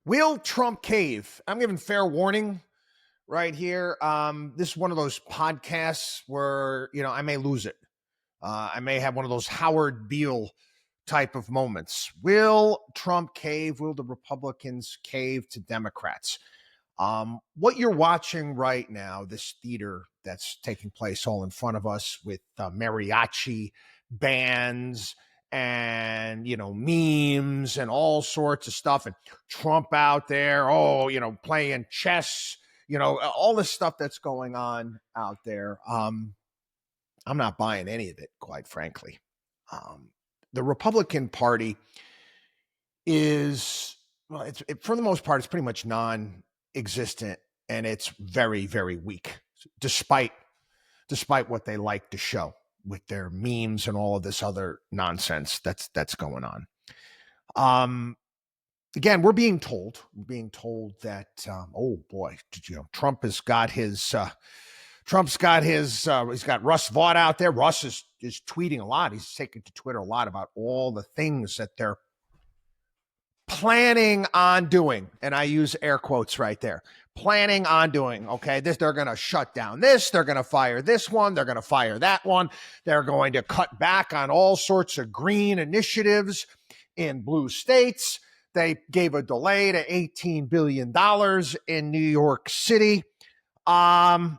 Will Trump cave? I'm giving fair warning right here. This is one of those podcasts where, I may lose it. I may have one of those Howard Beale type of moments. Will Trump cave? Will the Republicans cave to Democrats? What you're watching right now, this theater that's taking place all in front of us with mariachi bands and memes and all sorts of stuff, and Trump out there, playing chess, all this stuff that's going on out there. I'm not buying any of it, quite frankly. The Republican Party is, well, for the most part, it's pretty much non-existent, and it's very, very weak, despite what they like to show with their memes and all of this other nonsense that's going on. Again, we're being told that oh boy, Trump's got his he's got Russ Vaught out there. Russ is tweeting a lot. He's taking to Twitter a lot about all the things that they're planning on doing, and I use air quotes right there. Planning on doing, okay? They're going to shut down this. They're going to fire this one. They're going to fire that one. They're going to cut back on all sorts of green initiatives in blue states. They gave a delay to $18 billion in New York City. I'm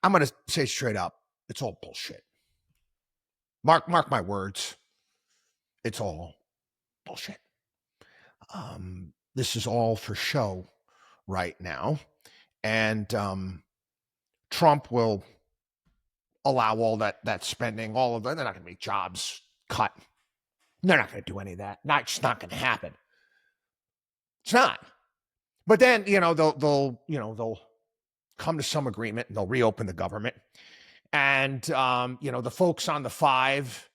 going to say straight up, it's all bullshit. Mark my words. It's all bullshit. This is all for show right now. And Trump will allow all that spending, all of that. They're not going to make jobs cut. They're not going to do any of that. It's not going to happen. It's not. But then, they'll come to some agreement and they'll reopen the government. And, the folks on the Five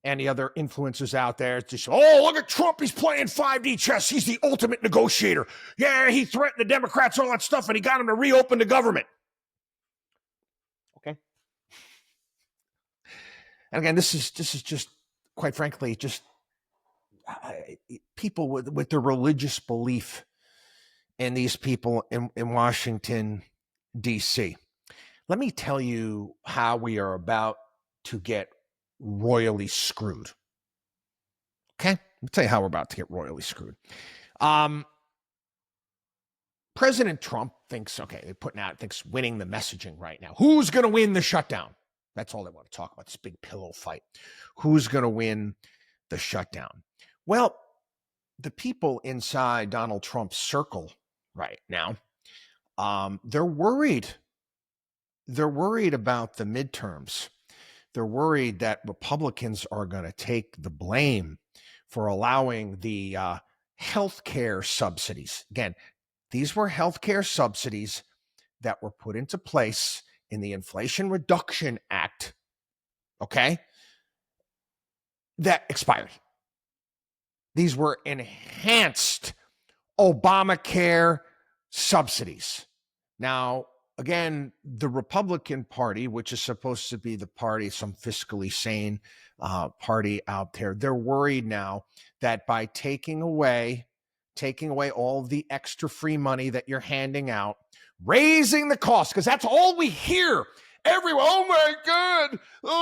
and the other influencers out there just, oh, look at Trump. He's playing 5D chess. He's the ultimate negotiator. Yeah, he threatened the Democrats, all that stuff, and he got them to reopen the government. Okay. And again, this is just, quite frankly, just people with their religious belief in these people in Washington, D.C. Let me tell you how we are about to get royally screwed. Okay? I'll tell you how we're about to get royally screwed. President Trump thinks, thinks winning the messaging right now. Who's going to win the shutdown? That's all they want to talk about, this big pillow fight. Who's going to win the shutdown? Well, the people inside Donald Trump's circle right now, they're worried. They're worried about the midterms. They're worried that Republicans are going to take the blame for allowing the healthcare subsidies. Again, these were healthcare subsidies that were put into place in the Inflation Reduction Act, okay, that expired. These were enhanced Obamacare subsidies. Now, again, the Republican Party, which is supposed to be the party, some fiscally sane party out there, they're worried now that by taking away all of the extra free money that you're handing out, raising the cost, because that's all we hear everywhere. Oh my God,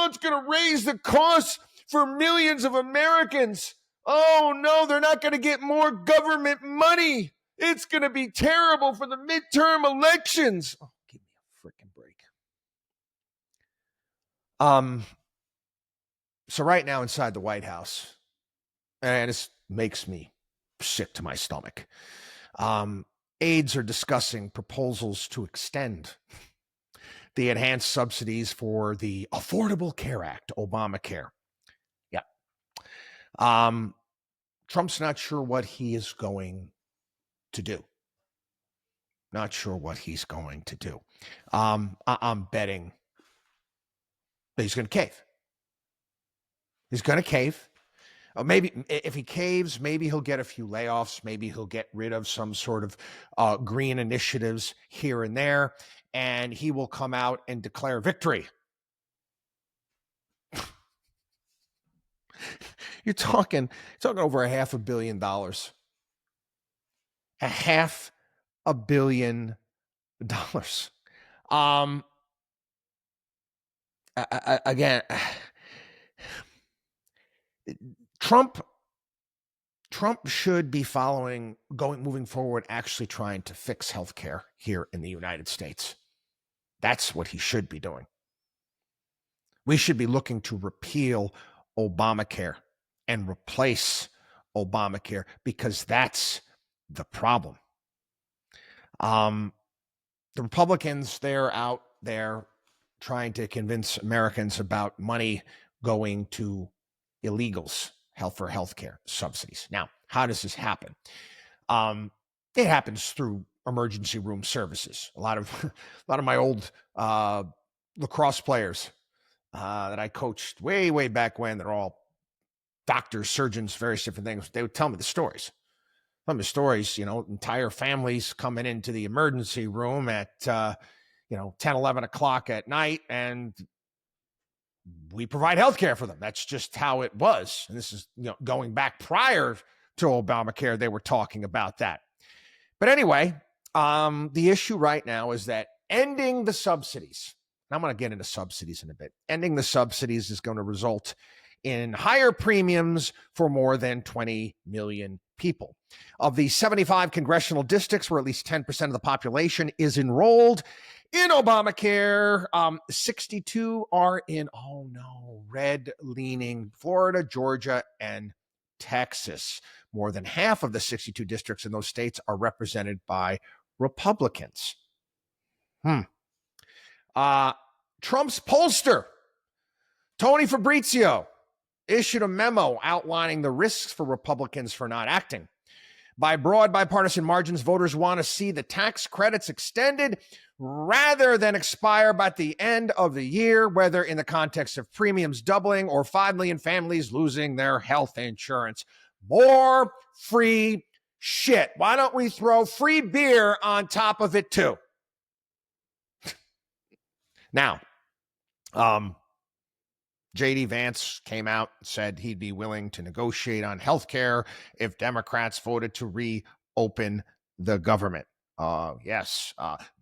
it's going to raise the cost for millions of Americans. Oh no, they're not going to get more government money. It's going to be terrible for the midterm elections. Oh, give me a freaking break. So right now inside the White House, and this makes me sick to my stomach, aides are discussing proposals to extend the enhanced subsidies for the Affordable Care Act, Obamacare. Yeah. Trump's not sure what he is going to do. Not sure what he's going to do. I'm betting that he's going to cave. He's going to cave. Maybe if he caves, maybe he'll get a few layoffs. Maybe he'll get rid of some sort of green initiatives here and there, and he will come out and declare victory. You're talking over $500 million $500 million. Again, Trump should be moving forward, actually trying to fix healthcare here in the United States. That's what he should be doing. We should be looking to repeal Obamacare and replace Obamacare, because that's the problem. The Republicans, they're out there trying to convince Americans about money going to illegals for healthcare subsidies. Now, how does this happen? It happens through emergency room services. A lot of my old lacrosse players that I coached way back when, they're all doctors, surgeons, various different things. They would tell me the stories. Some of the stories, entire families coming into the emergency room at 10, 11 o'clock at night, and we provide health care for them. That's just how it was. And this is going back prior to Obamacare. They were talking about that. But anyway, the issue right now is that ending the subsidies, and I'm going to get into subsidies in a bit, ending the subsidies is going to result in higher premiums for more than 20 million people. Of the 75 congressional districts where at least 10% of the population is enrolled in Obamacare, 62 are in, red-leaning Florida, Georgia, and Texas. More than half of the 62 districts in those states are represented by Republicans. Trump's pollster, Tony Fabrizio, issued a memo outlining the risks for Republicans for not acting. By broad bipartisan margins, voters want to see the tax credits extended rather than expire by the end of the year, whether in the context of premiums doubling or 5 million families losing their health insurance. More free shit. Why don't we throw free beer on top of it too? Now, J.D. Vance came out and said he'd be willing to negotiate on health care if Democrats voted to reopen the government. Yes,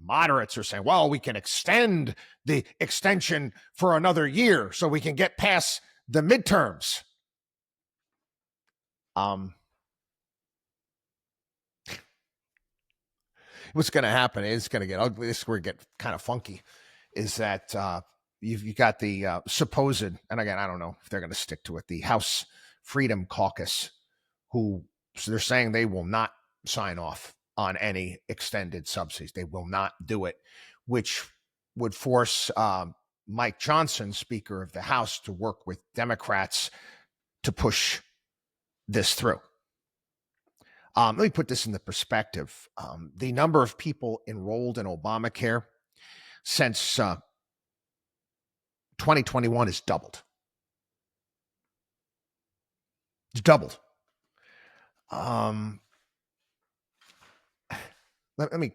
moderates are saying, well, we can extend the extension for another year so we can get past the midterms. What's going to happen is going to get ugly. This is where it get kind of funky, is that you've got the supposed, and again, I don't know if they're going to stick to it, the House Freedom Caucus, so they're saying they will not sign off on any extended subsidies. They will not do it, which would force Mike Johnson, Speaker of the House, to work with Democrats to push this through. Let me put this into perspective. The number of people enrolled in Obamacare since 2021 is doubled. It's doubled. Let me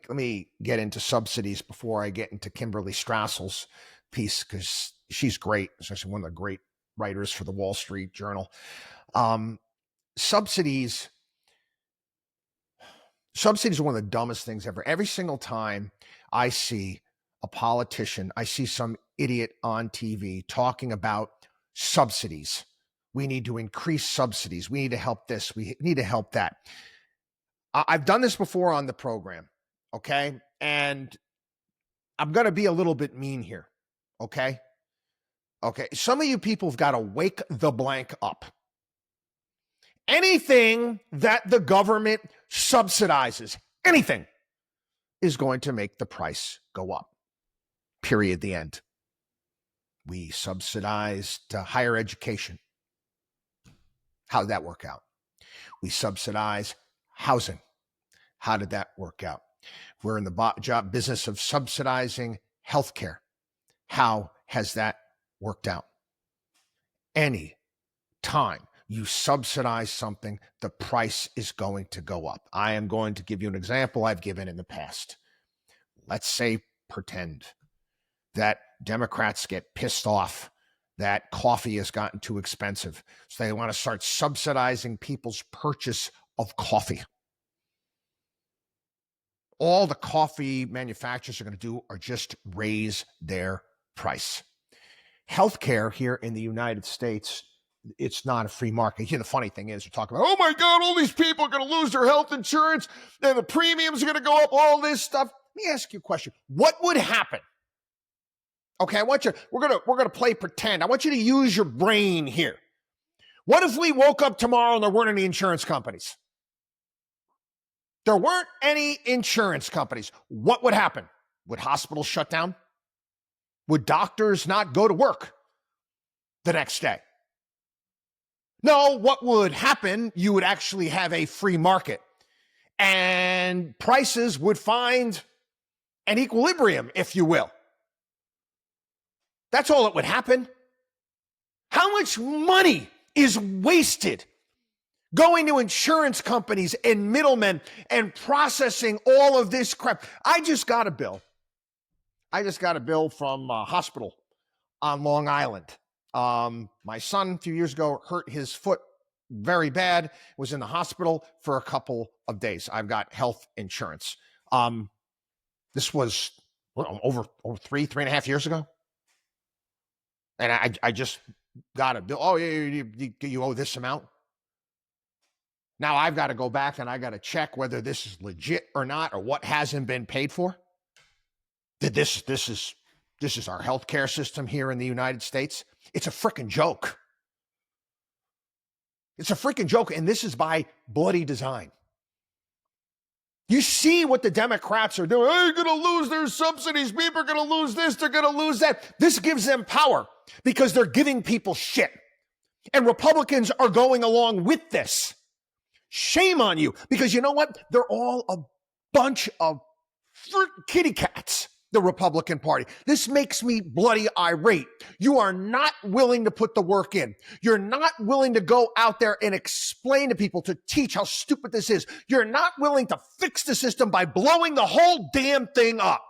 get into subsidies before I get into Kimberly Strassel's piece, because she's great. She's actually one of the great writers for the Wall Street Journal. Subsidies are one of the dumbest things ever. Every single time I see a politician, I see some idiot on TV talking about subsidies. We need to increase subsidies. We need to help this. We need to help that. I've done this before on the program, okay? And I'm going to be a little bit mean here, okay? Okay, some of you people have got to wake the blank up. Anything that the government subsidizes, anything, is going to make the price go up. Period. The end. We subsidized higher education. How did that work out? We subsidize housing. How did that work out? We're in the business of subsidizing healthcare. How has that worked out? Any time you subsidize something, the price is going to go up. I am going to give you an example I've given in the past. Let's say, pretend that Democrats get pissed off that coffee has gotten too expensive, so they want to start subsidizing people's purchase of coffee. All the coffee manufacturers are going to do are just raise their price. Healthcare here in the United States, it's not a free market. Here, the funny thing is, you're talking about, oh my God, all these people are going to lose their health insurance and the premiums are going to go up, all this stuff. Let me ask you a question. What would happen? Okay, we're gonna play pretend. I want you to use your brain here. What if we woke up tomorrow and there weren't any insurance companies? There weren't any insurance companies. What would happen? Would hospitals shut down? Would doctors not go to work the next day? No, what would happen? You would actually have a free market and prices would find an equilibrium, if you will. That's all that would happen. How much money is wasted going to insurance companies and middlemen and processing all of this crap? I just got a bill. From a hospital on Long Island. My son, a few years ago, hurt his foot very bad, was in the hospital for a couple of days. I've got health insurance. This was over 3.5 years ago. And I just got a bill. Oh, you owe this amount. Now I've got to go back and I got to check whether this is legit or not, or what hasn't been paid for. This is our healthcare system here in the United States. It's a freaking joke. It's a freaking joke, and this is by bloody design. You see what the Democrats are doing. They're going to lose their subsidies. People are going to lose this. They're going to lose that. This gives them power because they're giving people shit. And Republicans are going along with this. Shame on you, because you know what? They're all a bunch of kitty cats, the Republican Party. This makes me bloody irate. You are not willing to put the work in. You're not willing to go out there and explain to people, to teach how stupid this is. You're not willing to fix the system by blowing the whole damn thing up.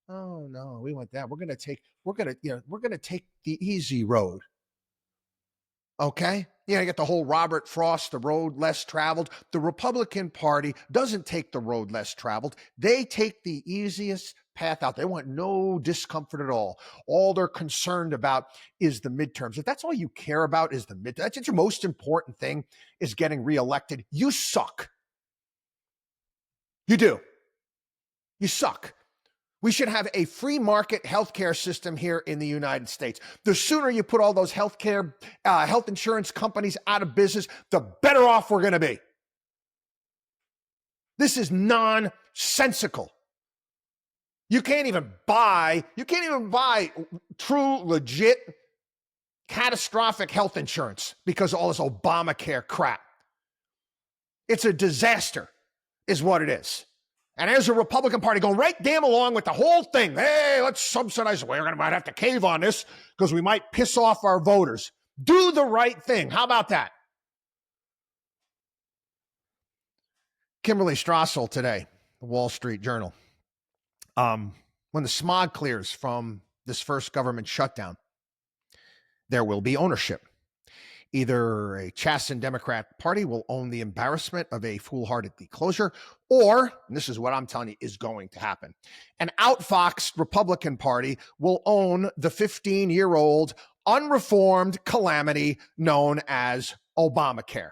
Oh no, we want that. We're going to take the easy road. Okay? You get the whole Robert Frost, the road less traveled. The Republican Party doesn't take the road less traveled. They take the easiest path out. They want no discomfort at all. All they're concerned about is the midterms. If that's all you care about is the midterms, that's your most important thing, is getting reelected, you suck. You do. You suck. We should have a free market healthcare system here in the United States. The sooner you put all those health insurance companies out of business, the better off we're going to be. This is nonsensical. You can't even buy true, legit, catastrophic health insurance because of all this Obamacare crap. It's a disaster, is what it is. And there's a Republican Party going right damn along with the whole thing. Hey, let's subsidize. Might have to cave on this because we might piss off our voters. Do the right thing. How about that? Kimberly Strassel today, the Wall Street Journal. When the smog clears from this first government shutdown, there will be ownership. Either a Chasten Democrat Party will own the embarrassment of a foolhardy closure, or, and this is what I'm telling you is going to happen, an outfoxed Republican Party will own the 15-year-old unreformed calamity known as Obamacare.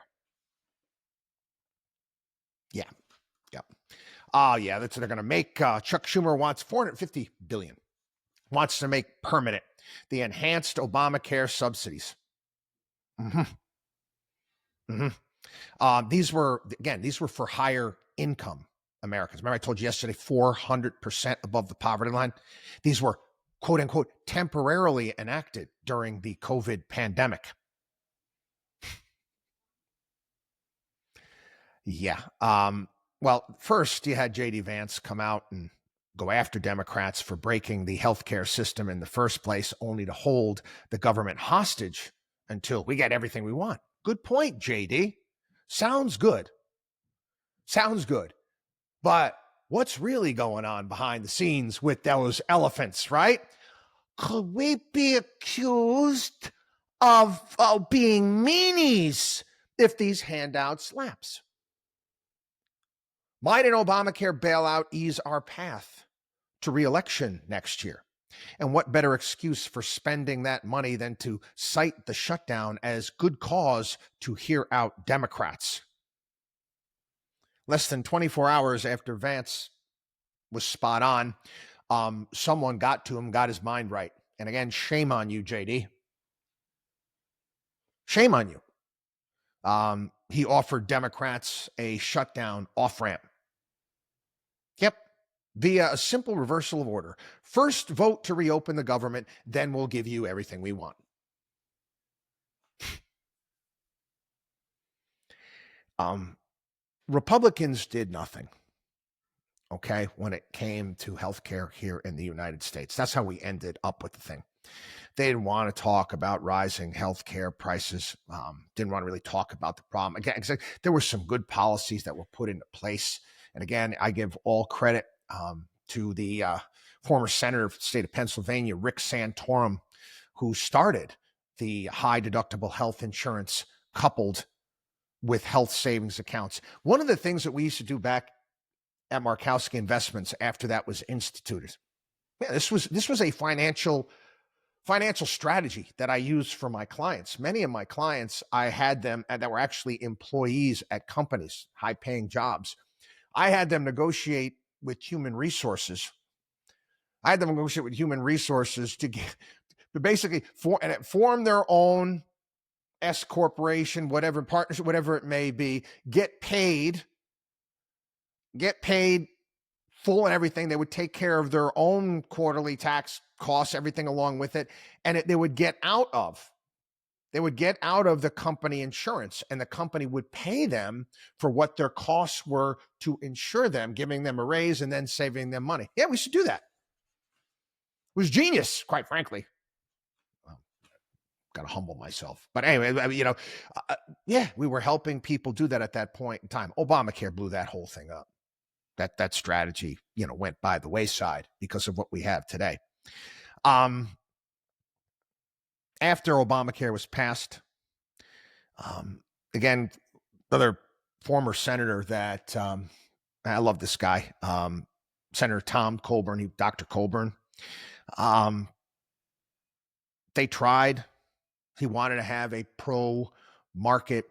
Yeah. That's what they're going to make. Chuck Schumer wants $450 billion, wants to make permanent the enhanced Obamacare subsidies. These were for higher income Americans. Remember I told you yesterday, 400% above the poverty line. These were, quote unquote, temporarily enacted during the COVID pandemic. Yeah. Well, first you had J.D. Vance come out and go after Democrats for breaking the healthcare system in the first place, only to hold the government hostage until we get everything we want. Good point, JD. Sounds good. But what's really going on behind the scenes with those elephants, right? Could we be accused of being meanies if these handouts lapse? Why did Obamacare bailout ease our path to re-election next year? And what better excuse for spending that money than to cite the shutdown as good cause to hear out Democrats? Less than 24 hours after Vance was spot on, someone got to him, got his mind right. And again, shame on you, JD. Shame on you. He offered Democrats a shutdown off-ramp. Yep. Via a simple reversal of order. First, vote to reopen the government, then we'll give you everything we want. Republicans did nothing, okay, when it came to healthcare here in the United States. That's how we ended up with the thing. They didn't want to talk about rising healthcare prices, didn't want to really talk about the problem. Again, there were some good policies that were put into place. And again, I give all credit to the former senator for the state of Pennsylvania, Rick Santorum, who started the high deductible health insurance coupled with health savings accounts. One of the things that we used to do back at Markowski Investments after that was instituted, this was a financial strategy that I used for my clients. Many of my clients, I had them that were actually employees at companies, high-paying jobs. I had them negotiate with human resources. To basically form their own S corporation, whatever partnership, whatever it may be, get paid full and everything. They would take care of their own quarterly tax costs, everything along with it, and they would get out of the company insurance, and the company would pay them for what their costs were to insure them, giving them a raise and then saving them money. Yeah, we should do that. It was genius, quite frankly. Well, got to humble myself. But anyway, yeah, we were helping people do that at that point in time. Obamacare blew that whole thing up. That strategy, went by the wayside because of what we have today. After Obamacare was passed, again, another former senator that I love this guy, Senator Tom Coburn, Dr. Coburn. They tried. He wanted to have a pro-market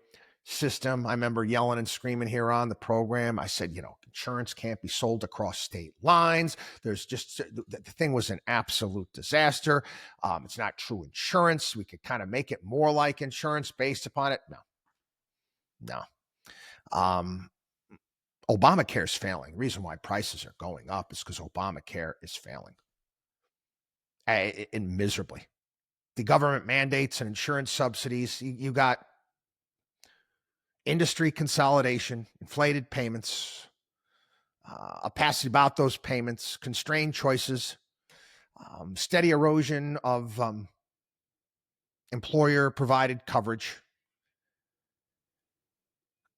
system. I remember yelling and screaming here on the program. I said, insurance can't be sold across state lines. The thing was an absolute disaster. It's not true insurance. We could kind of make it more like insurance based upon it. No. Obamacare is failing. The reason why prices are going up is because Obamacare is failing. And miserably. The government mandates and insurance subsidies, you got industry consolidation, inflated payments, opacity about those payments, constrained choices, steady erosion of employer-provided coverage,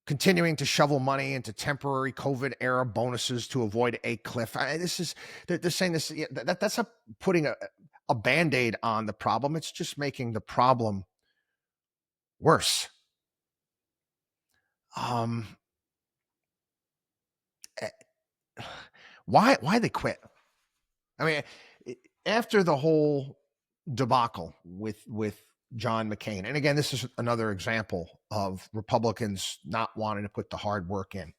continuing to shovel money into temporary COVID-era bonuses to avoid a cliff. They're saying this. That's not putting a Band-Aid on the problem. It's just making the problem worse. Why they quit? I mean, after the whole debacle with John McCain, and again, this is another example of Republicans not wanting to put the hard work in.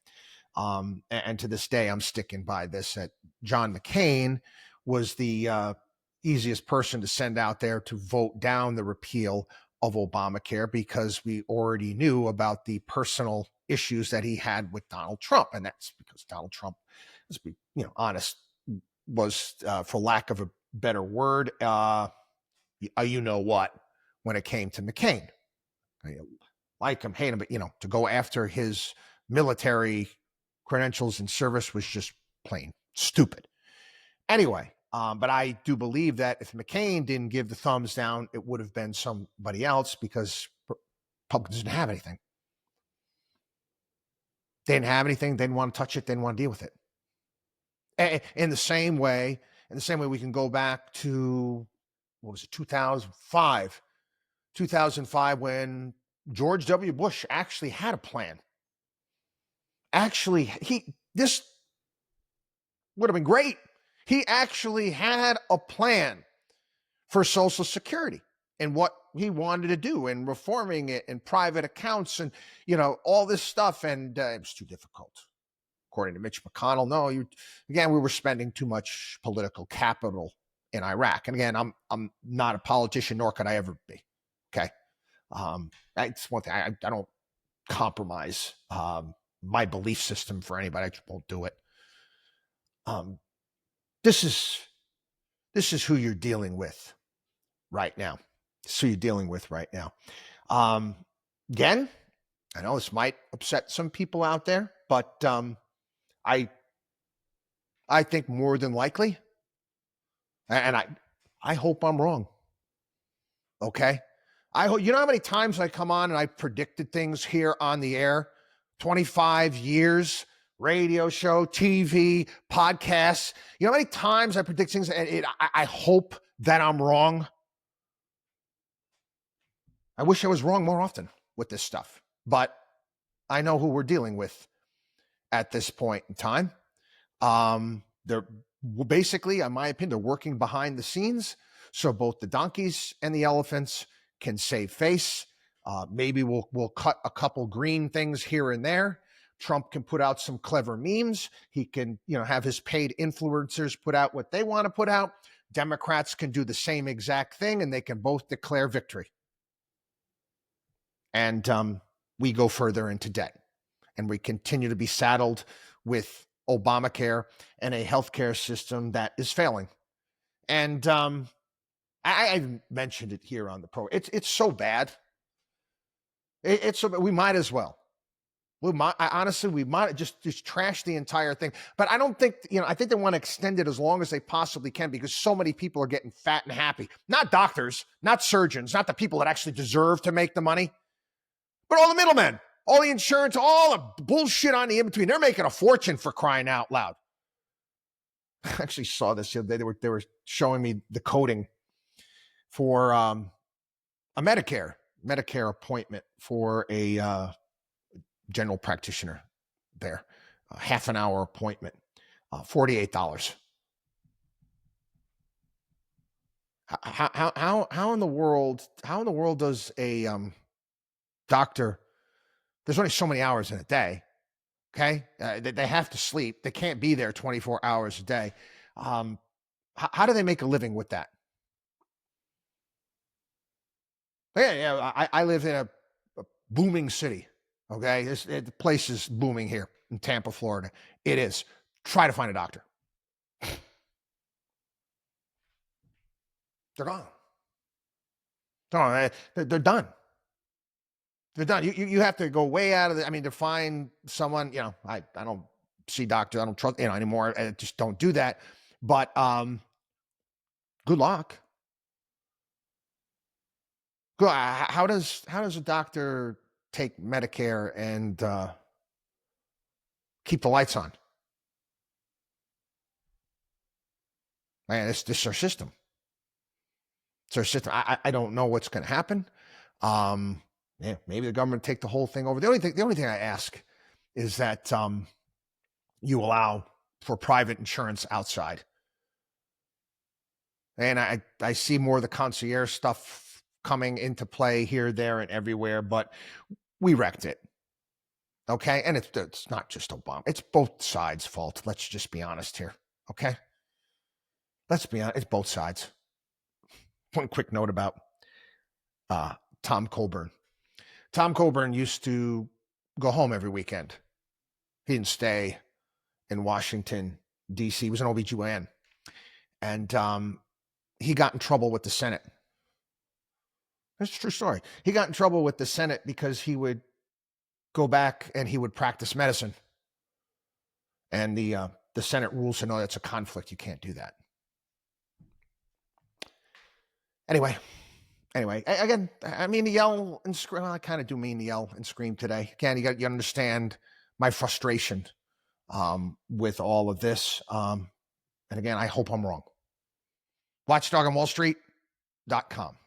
And to this day, I'm sticking by this, that John McCain was the easiest person to send out there to vote down the repeal of Obamacare, because we already knew about the personal issues that he had with Donald Trump. And that's because Donald Trump, let's be honest, was, for lack of a better word, you know what, when it came to McCain. Like him, hate him, but to go after his military credentials and service was just plain stupid. Anyway, but I do believe that if McCain didn't give the thumbs down, it would have been somebody else, because Republicans didn't have anything. They didn't have anything. They didn't want to touch it. They didn't want to deal with it. In the same way we can go back to, 2005? 2005, when George W. Bush actually had a plan. Actually, This would have been great. He actually had a plan for Social Security and what he wanted to do and reforming it and private accounts and, all this stuff. And it was too difficult. According to Mitch McConnell, no, again, we were spending too much political capital in Iraq. And again, I'm not a politician, nor could I ever be. Okay. That's one thing. I don't compromise my belief system for anybody. I just won't do it. This is who you're dealing with right now. This is who you're dealing with right now. Again, I know this might upset some people out there, but I think more than likely, and I hope I'm wrong. Okay. I hope, how many times I come on and I predicted things here on the air, 25 years, radio show, TV, podcasts. How many times I predict things and I hope that I'm wrong. I wish I was wrong more often with this stuff, but I know who we're dealing with at this point in time. They're basically, in my opinion, they're working behind the scenes. So both the donkeys and the elephants can save face. Maybe we'll cut a couple green things here and there. Trump can put out some clever memes. He can, have his paid influencers put out what they want to put out. Democrats can do the same exact thing, and they can both declare victory. And we go further into debt, and we continue to be saddled with Obamacare and a healthcare system that is failing. And I've mentioned it here on the program. It's so bad. It's so bad. We might as well. We might just trash the entire thing. But I don't think, I think they want to extend it as long as they possibly can because so many people are getting fat and happy. Not doctors, not surgeons, not the people that actually deserve to make the money, but all the middlemen, all the insurance, all the bullshit on the in-between. They're making a fortune for crying out loud. I actually saw this the other day. They were showing me the coding for a Medicare appointment for a general practitioner there, a half an hour appointment, $48. How in the world does a doctor? There's only so many hours in a day. Okay, they have to sleep. They can't be there 24 hours a day. How do they make a living with that? Yeah. I live in a booming city. Okay, the place is booming here in Tampa, Florida. It is. Try to find a doctor. They're gone. They're done. They're done. You have to go way out of the. I mean, to find someone. I don't see doctors. I don't trust anymore. I just don't do that. But good luck. How does a doctor take Medicare and keep the lights on? Man, this is our system. It's our system. I don't know what's going to happen. Maybe the government take the whole thing over. The only thing I ask is that you allow for private insurance outside. And I see more of the concierge stuff coming into play here, there, and everywhere, but we wrecked it. Okay? And it's not just Obama. It's both sides' fault. Let's just be honest here. Okay? Let's be honest. It's both sides. One quick note about Tom Coburn. Tom Coburn used to go home every weekend. He didn't stay in Washington, D.C. He was an OBGYN. And he got in trouble with the Senate. That's a true story. He got in trouble with the Senate because he would go back and he would practice medicine. And the Senate rules said, no, that's a conflict. You can't do that. Anyway, again, I mean to yell and scream. Well, I kind of do mean to yell and scream today. Again, you understand my frustration with all of this. And again, I hope I'm wrong. WatchdogOnWallStreet.com.